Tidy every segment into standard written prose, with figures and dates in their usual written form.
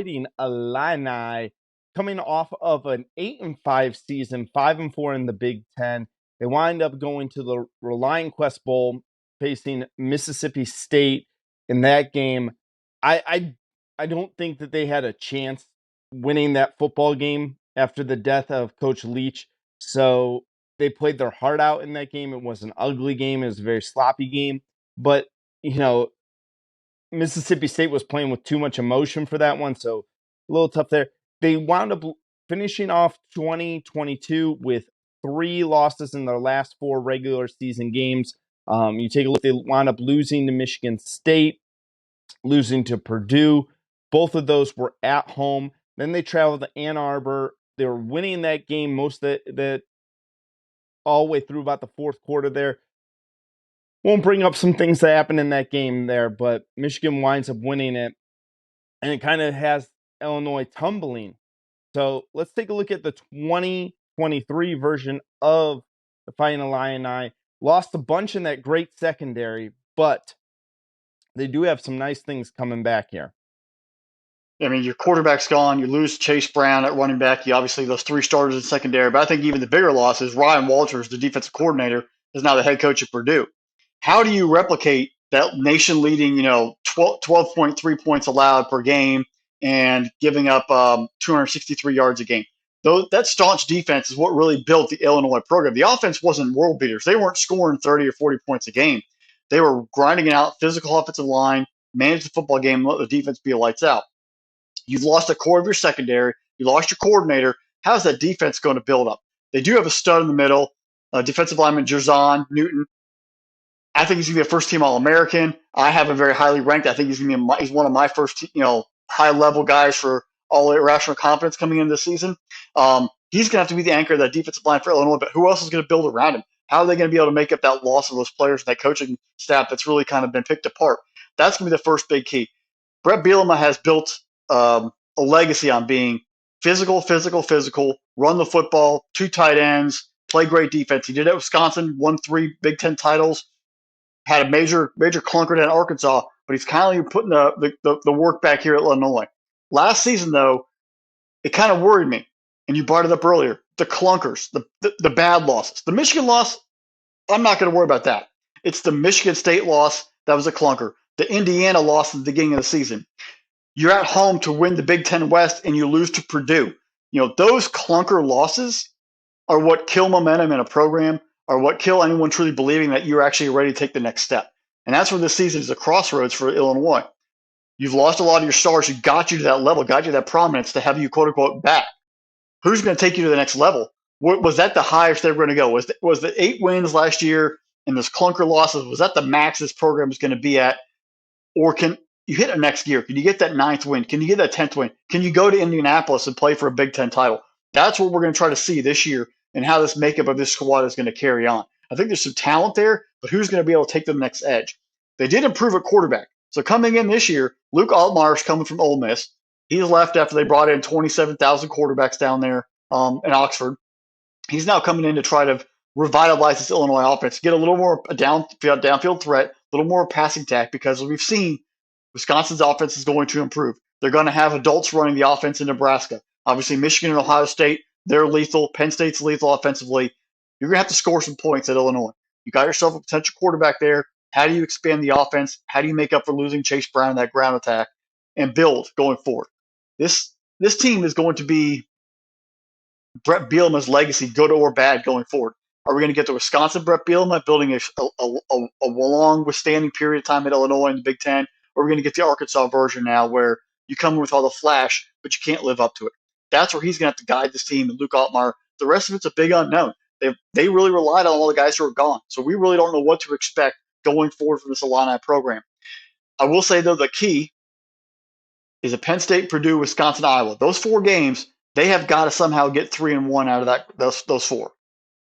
Fighting Illini, coming off of an 8-5 season, 5-4 in the Big Ten. They wind up going to the Reliant Quest Bowl, facing Mississippi State in that game. I don't think that they had a chance winning that football game after the death of Coach Leach. So they played their heart out in that game. It was an ugly game. It was a very sloppy game. But, Mississippi State was playing with too much emotion for that one. So a little tough there. They wound up finishing off 2022 with 3 losses in their last 4 regular season games. You take a look, they wound up losing to Michigan State, losing to Purdue. Both of those were at home. Then they traveled to Ann Arbor. They were winning that game most of that all the way through about the fourth quarter there. Won't bring up some things that happened in that game there, but Michigan winds up winning it, and it kind of has Illinois tumbling. So let's take a look at the 2023 version of the Fighting Illini. Lost a bunch in that great secondary, but they do have some nice things coming back here. I mean, your quarterback's gone. You lose Chase Brown at running back. You obviously those 3 starters in secondary. But I think even the bigger loss is Ryan Walters, the defensive coordinator, is now the head coach at Purdue. How do you replicate that nation-leading, 12.3 points allowed per game and giving up 263 yards a game? That staunch defense is what really built the Illinois program. The offense wasn't world beaters. They weren't scoring 30 or 40 points a game. They were grinding it out, physical offensive line, manage the football game, let the defense be lights out. You've lost a core of your secondary. You lost your coordinator. How's that defense going to build up? They do have a stud in the middle, defensive lineman Jerzon Newton. I think he's going to be a first-team All-American. I have him very highly ranked. I think he's one of my first, high-level guys for all irrational confidence coming into the season. He's going to have to be the anchor of that defensive line for Illinois, but who else is going to build around him? How are they going to be able to make up that loss of those players and that coaching staff that's really kind of been picked apart? That's going to be the first big key. Brett Bielema has built a legacy on being physical, run the football, 2 tight ends, play great defense. He did it at Wisconsin, won 3 Big Ten titles, had a major clunker down at Arkansas, but he's kind of putting the work back here at Illinois. Last season, though, it kind of worried me, and you brought it up earlier, the clunkers, the bad losses. The Michigan loss, I'm not going to worry about that. It's the Michigan State loss that was a clunker. The Indiana loss at the beginning of the season. You're at home to win the Big Ten West, and you lose to Purdue. Those clunker losses are what kill momentum in a program, are what kill anyone truly believing that you're actually ready to take the next step. And that's where this season is a crossroads for Illinois. You've lost a lot of your stars who got you to that level, got you that prominence to have you, quote unquote, back. Who's going to take you to the next level? Was that the highest they were going to go? Was the 8 wins last year and those clunker losses, was that the max this program is going to be at? Or can you hit a next gear? Can you get that 9th win? Can you get that 10th win? Can you go to Indianapolis and play for a Big Ten title? That's what we're going to try to see this year and how this makeup of this squad is going to carry on. I think there's some talent there, but who's going to be able to take them the next edge? They did improve at quarterback. So coming in this year, Luke Altmaier is coming from Ole Miss. He's left after they brought in 27,000 quarterbacks down there in Oxford. He's now coming in to try to revitalize this Illinois offense, get a little more downfield threat, a little more passing attack, because as we've seen, Wisconsin's offense is going to improve. They're going to have adults running the offense in Nebraska. Obviously, Michigan and Ohio State, they're lethal. Penn State's lethal offensively. You're going to have to score some points at Illinois. You got yourself a potential quarterback there. How do you expand the offense? How do you make up for losing Chase Brown in that ground attack and build going forward? This team is going to be Brett Bielema's legacy, good or bad, going forward. Are we going to get the Wisconsin Brett Bielema building a long withstanding period of time at Illinois in the Big Ten? Or are we going to get the Arkansas version now where you come with all the flash, but you can't live up to it? That's where he's going to have to guide this team, and Luke Altmaier. The rest of it's a big unknown. They really relied on all the guys who are gone. So we really don't know what to expect going forward from this Illini program. I will say, though, the key is a Penn State, Purdue, Wisconsin, Iowa. Those 4 games, they have got to somehow get 3-1 out of those 4.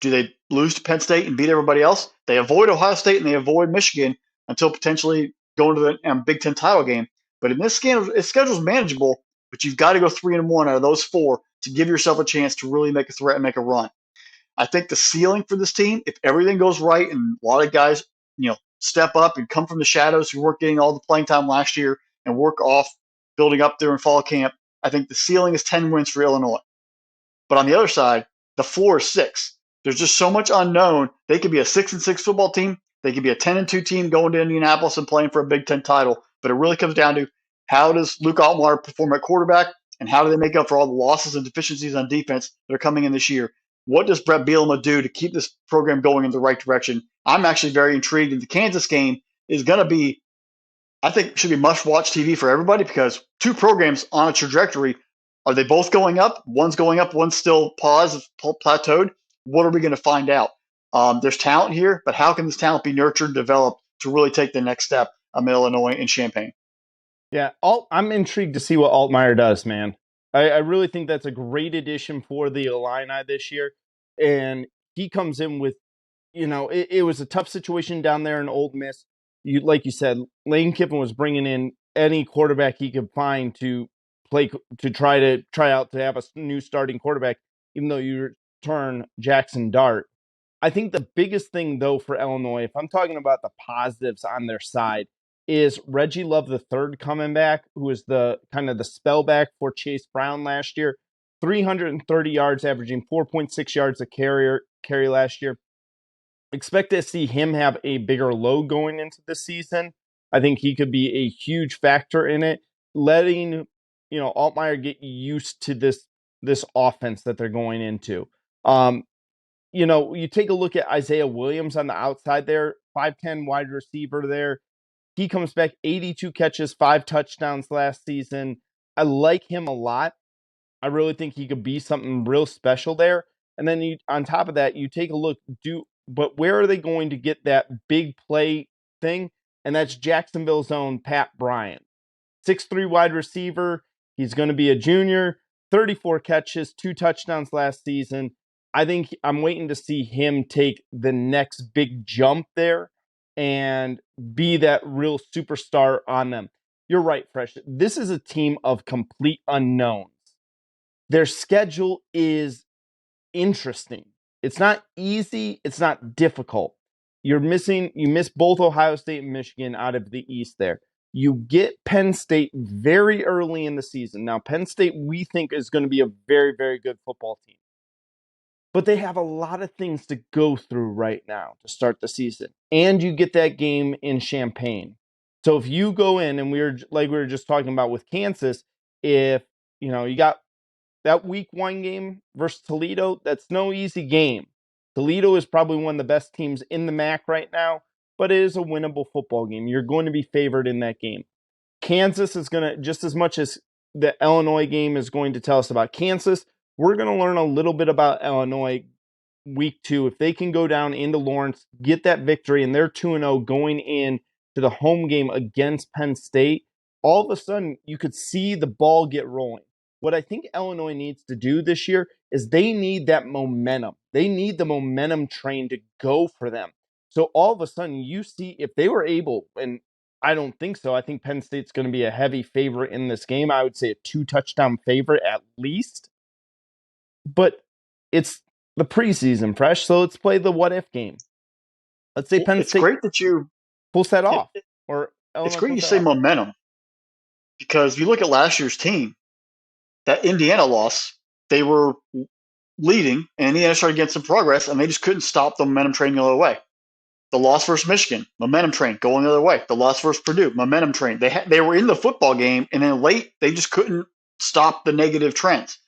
Do they lose to Penn State and beat everybody else? They avoid Ohio State and they avoid Michigan until potentially going to the Big Ten title game. But in this schedule's manageable, but you've got to go 3-1 out of those 4 to give yourself a chance to really make a threat and make a run. I think the ceiling for this team, if everything goes right and a lot of guys, step up and come from the shadows who weren't getting all the playing time last year and work off building up during fall camp. I think the ceiling is 10 wins for Illinois. But on the other side, the floor is 6. There's just so much unknown. They could be a 6-6 football team. They could be a 10-2 team going to Indianapolis and playing for a Big Ten title. But it really comes down to, how does Luke Altmaier perform at quarterback, and how do they make up for all the losses and deficiencies on defense that are coming in this year? What does Brett Bielema do to keep this program going in the right direction? I'm actually very intrigued. And the Kansas game is going to be, I think, should be must-watch TV for everybody, because two programs on a trajectory. Are they both going up? One's going up, one's still paused, plateaued. What are we going to find out? There's talent here, but how can this talent be nurtured and developed to really take the next step in Illinois and Champaign? Yeah, I'm intrigued to see what Altmaier does, man. I really think that's a great addition for the Illini this year. And he comes in with, it was a tough situation down there in Ole Miss. Like you said, Lane Kiffin was bringing in any quarterback he could find to try out to have a new starting quarterback, even though you return Jackson Dart. I think the biggest thing, though, for Illinois, if I'm talking about the positives on their side, is Reggie Love III coming back, who is the kind of the spellback for Chase Brown last year. 330 yards, averaging 4.6 yards a carry last year. Expect to see him have a bigger load going into the season. I think he could be a huge factor in it, letting Altmaier get used to this offense that they're going into. You take a look at Isaiah Williams on the outside there, 5'10" wide receiver there. He comes back, 82 catches, 5 touchdowns last season. I like him a lot. I really think he could be something real special there. And then on top of that, you take a look, but where are they going to get that big play thing? And that's Jacksonville's own Pat Bryant. 6'3" wide receiver. He's going to be a junior, 34 catches, 2 touchdowns last season. I think I'm waiting to see him take the next big jump there and be that real superstar on them. You're right, Fresh. This is a team of complete unknowns. Their schedule is interesting. It's not easy. It's not difficult. You miss both Ohio State and Michigan out of the East there. You get Penn State very early in the season. Now, Penn State, we think, is going to be a very, very good football team. But they have a lot of things to go through right now to start the season. And you get that game in Champaign. So if you go in, and we were just talking about with Kansas, if you got that week 1 game versus Toledo, that's no easy game. Toledo is probably one of the best teams in the MAC right now, but it is a winnable football game. You're going to be favored in that game. Kansas is going to, just as much as the Illinois game is going to tell us about Kansas, we're going to learn a little bit about Illinois week 2. If they can go down into Lawrence, get that victory, and they're 2-0 going in to the home game against Penn State, all of a sudden you could see the ball get rolling. What I think Illinois needs to do this year is they need that momentum. They need the momentum train to go for them. So all of a sudden you see, if they were able, and I don't think so, I think Penn State's going to be a heavy favorite in this game. I would say a 2-touchdown favorite at least. But it's the preseason, Fresh, so let's play the what-if game. Let's say Penn State great that you pulls that off. Or it's great you say momentum, because if you look at last year's team, that Indiana loss, they were leading, and Indiana started getting some progress, and they just couldn't stop the momentum train the other way. The loss versus Michigan, momentum train going the other way. The loss versus Purdue, momentum train. They were in the football game, and then late they just couldn't stop the negative trends.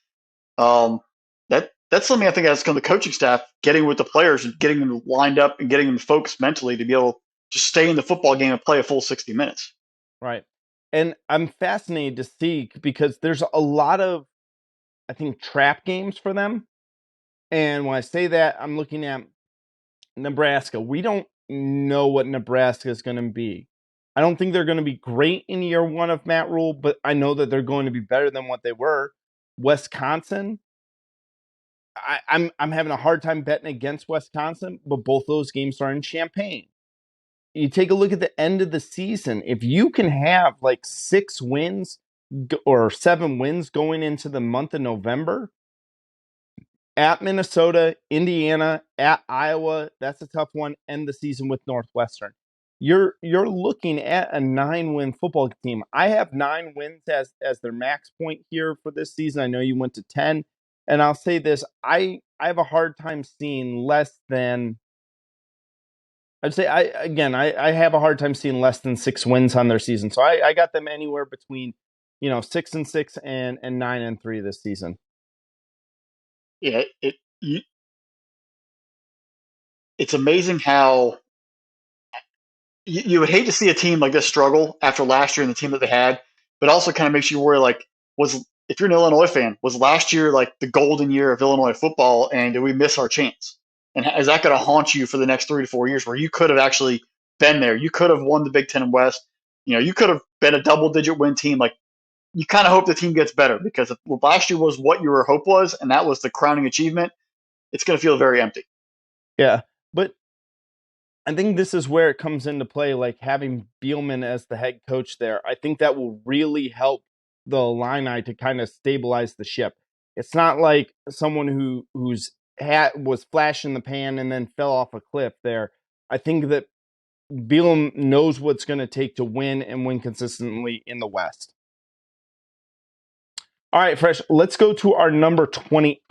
That's something I think that's going to the coaching staff, getting with the players and getting them lined up and getting them focused mentally to be able to just stay in the football game and play a full 60 minutes. Right. And I'm fascinated to see, because there's a lot of, I think, trap games for them. And when I say that, I'm looking at Nebraska. We don't know what Nebraska is going to be. I don't think they're going to be great in year 1 of Matt Rule, but I know that they're going to be better than what they were. Wisconsin, I'm having a hard time betting against Wisconsin, but both those games are in Champaign. You take a look at the end of the season. If you can have like 6 wins or 7 wins going into the month of November, at Minnesota, Indiana, at Iowa, that's a tough one. End the season with Northwestern. you're looking at a 9-win football team. I have 9 wins as their max point here for this season. I know you went to 10, and I'll say this: I have a hard time seeing less than. I'd say I have a hard time seeing less than 6 wins on their season. So I got them anywhere between 6-6 and 9-3 this season. Yeah, it's amazing how you would hate to see a team like this struggle after last year and the team that they had, but also kind of makes you worry, like, if you're an Illinois fan, was last year like the golden year of Illinois football, and did we miss our chance? And is that going to haunt you for the next 3 to 4 years, where you could have actually been there? You could have won the Big Ten West. You could have been a double-digit win team. Like, you kind of hope the team gets better, because if last year was what your hope was, and that was the crowning achievement, it's going to feel very empty. Yeah, but I think this is where it comes into play, like having Bielman as the head coach there. I think that will really help the Illini to kind of stabilize the ship. It's not like someone whose hat was flash in the pan and then fell off a cliff there. I think that Bielman knows what's going to take to win and win consistently in the West. All right, Fresh, let's go to our number 28